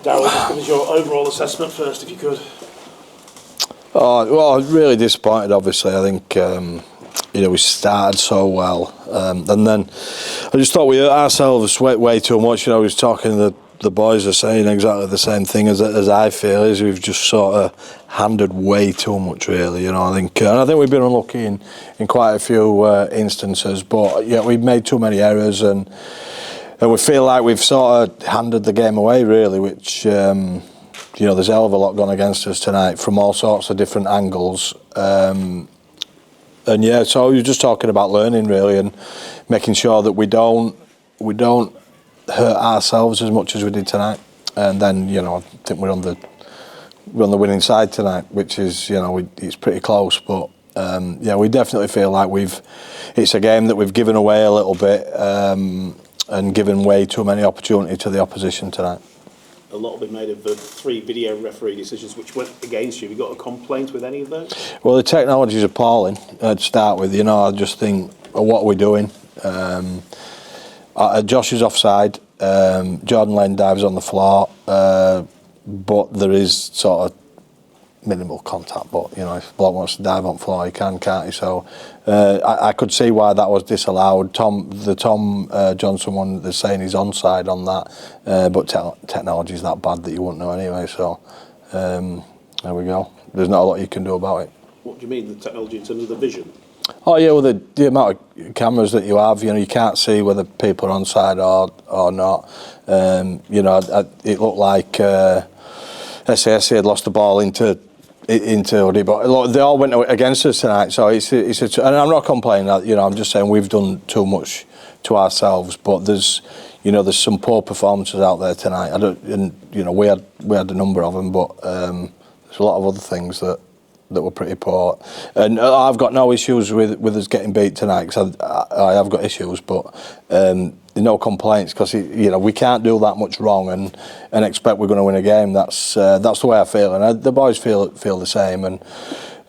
Darryl, just give us your overall assessment first, if you could. Oh, well, I was really disappointed, obviously. I think, we started so well. And then I just thought we hurt ourselves way too much. I was talking to the boys are saying exactly the same thing as I feel, is we've just sort of handed way too much, really. I think we've been unlucky in quite a few instances, but yeah, we've made too many errors and we feel like we've sort of handed the game away, really, which, there's a hell of a lot gone against us tonight from all sorts of different angles. And yeah, so you're just talking about learning, really, and making sure that we don't hurt ourselves as much as we did tonight. And then, I think we're on the winning side tonight, which is, it's pretty close. But we definitely feel like it's a game that we've given away a little bit. And given way too many opportunities to the opposition tonight. A lot will be made of the 3 video referee decisions which went against you. Have you got a complaint with any of those? Well, the technology is appalling to start with. I just think, what are we doing? Josh is offside. Jordan Lane dives on the floor. But there is sort of minimal contact, but if a bloke wants to dive on the floor, he can, can't he? So I could see why that was disallowed. The Tom Johnson one, they're saying he's onside on that, but technology is that bad that you wouldn't know anyway. So there we go. There's not a lot you can do about it. What do you mean, the technology in terms of the vision? Oh yeah, well the amount of cameras that you have, you can't see whether people are onside or not. It looked like SAS had lost the ball into Uddy, but they all went against us tonight. So and I'm not complaining that, I'm just saying we've done too much to ourselves. But there's some poor performances out there tonight. We had a number of them, but there's a lot of other things that were pretty poor. And I've got no issues with us getting beat tonight, because I have got issues, but no complaints, because we can't do that much wrong and expect we're going to win a game. That's the way I feel, and the boys feel the same. And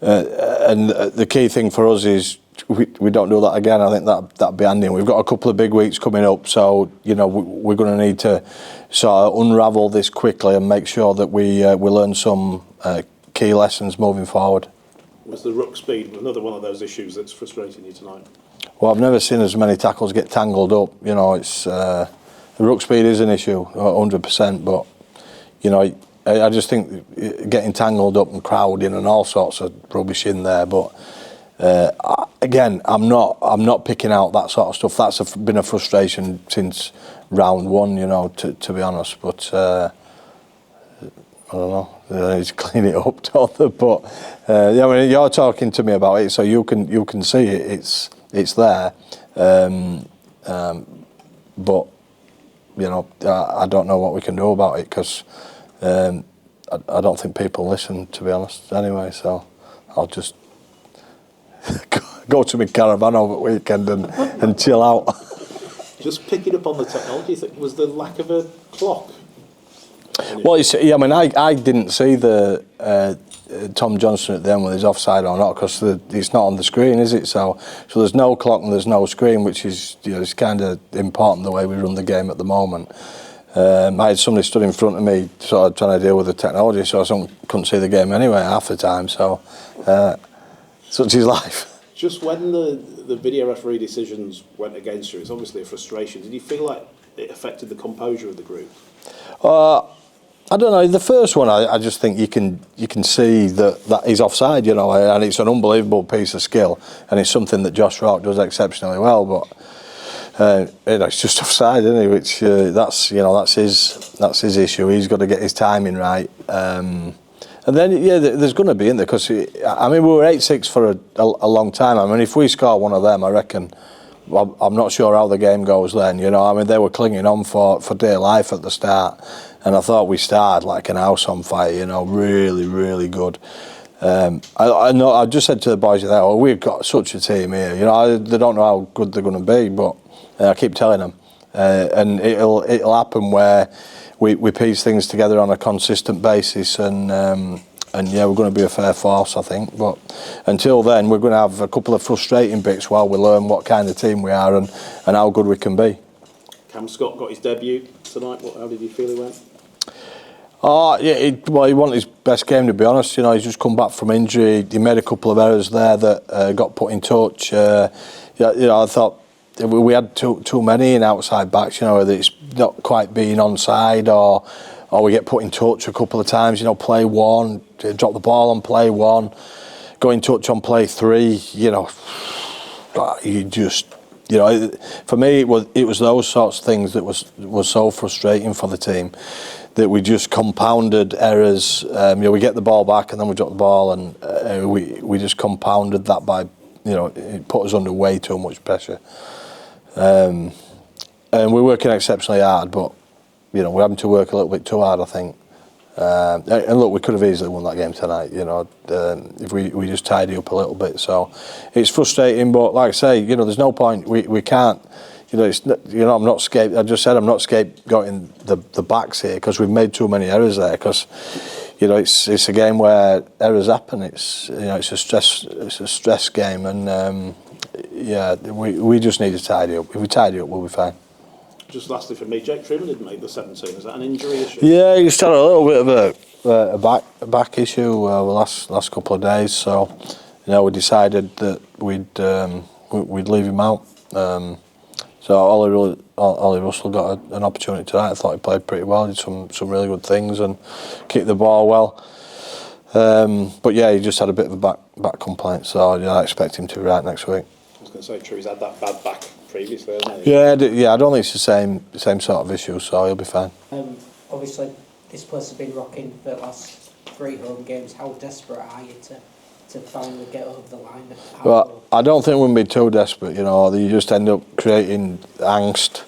the key thing for us is we don't do that again. I think that'd be handy. We've got a couple of big weeks coming up, so we're going to need to sort of unravel this quickly and make sure that we learn some key lessons moving forward. Was the ruck speed another one of those issues that's frustrating you tonight? Well, I've never seen as many tackles get tangled up. It's the ruck speed is an issue, 100%. But I just think getting tangled up and crowding and all sorts of rubbish in there. But again, I'm not picking out that sort of stuff. That's been a frustration since round 1, to be honest. But I don't know. They need to clean it up, don't they? But you're talking to me about it, so you can see it. It's there, but I don't know what we can do about it, because I don't think people listen, to be honest. Anyway, so I'll just go to my caravan over the weekend and chill out. Just picking up on the technology, was the lack of a clock? Well, I didn't see the Tom Johnson at the end whether he's offside or not, because it's not on the screen, is it? So there's no clock and there's no screen, which is it's kind of important the way we run the game at the moment. I had somebody stood in front of me sort of trying to deal with the technology, so I couldn't see the game anyway half the time. So such is life. Just when the video referee decisions went against you, it's obviously a frustration. Did you feel like it affected the composure of the group? I don't know. The first one, I just think you can see that he's offside, and it's an unbelievable piece of skill, and it's something that Josh Ruck does exceptionally well. But it's just offside, isn't he? Which that's his issue. He's got to get his timing right. And then there's going to be in there, because we were 8-6 for a long time. If we score one of them, I reckon. Well, I'm not sure how the game goes then. They were clinging on for dear life at the start. And I thought we started like an house on fire, really, really good. I know. I just said to the boys there, we've got such a team here. They don't know how good they're going to be, but I keep telling them, and it'll happen where we piece things together on a consistent basis, and we're going to be a fair force, I think. But until then, we're going to have a couple of frustrating bits while we learn what kind of team we are and how good we can be. Cam Scott got his debut tonight. How did you feel he went? Oh, yeah, he wanted his best game, to be honest. You know, he's just come back from injury. He made a couple of errors there that got put in touch. I thought we had too many in outside backs, you know, whether it's not quite being onside or we get put in touch a couple of times, you know, play one, drop the ball on play one, go in touch on play three, you know. You just... You know, for me, it was those sorts of things that was so frustrating for the team, that we just compounded errors. We get the ball back and then we drop the ball, and we just compounded that by, it put us under way too much pressure. And we're working exceptionally hard, but we're having to work a little bit too hard, I think. And look, we could have easily won that game tonight, if we just tidy up a little bit. So it's frustrating, but like I say, there's no point. We can't, I'm not I just said I'm not scapegoating the backs here, because we've made too many errors there. Because it's a game where errors happen. It's it's a stress game, and we just need to tidy up. If we tidy up, we'll be fine. Just lastly for me, Jake Truman didn't make the 17. Is that an injury issue? Yeah, he just had a little bit of a back issue the last couple of days. So, we decided that we'd leave him out. So Ollie Russell got an opportunity tonight. I thought he played pretty well. Did some really good things and kicked the ball well. But yeah, he just had a bit of a back complaint. So I expect him to be right next week. I was going to say, true, he's had that bad back previously, hasn't he? Yeah, I don't think it's the same sort of issue, so he'll be fine. Obviously, this place has been rocking for the last 3 home games. How desperate are you to finally get over the line? Well, I don't think we'll be too desperate, you just end up creating angst.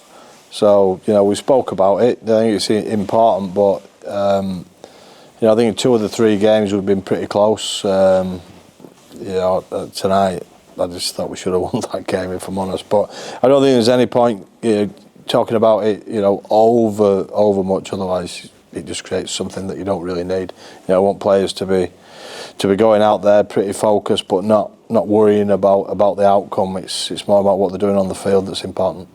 So, we spoke about it. I think it's important, but, I think in 2 of the 3 games we've been pretty close. Tonight, I just thought we should have won that game, if I'm honest. But I don't think there's any point talking about it, over much. Otherwise, it just creates something that you don't really need. I want players to be going out there pretty focused, but not worrying about the outcome. It's more about what they're doing on the field that's important.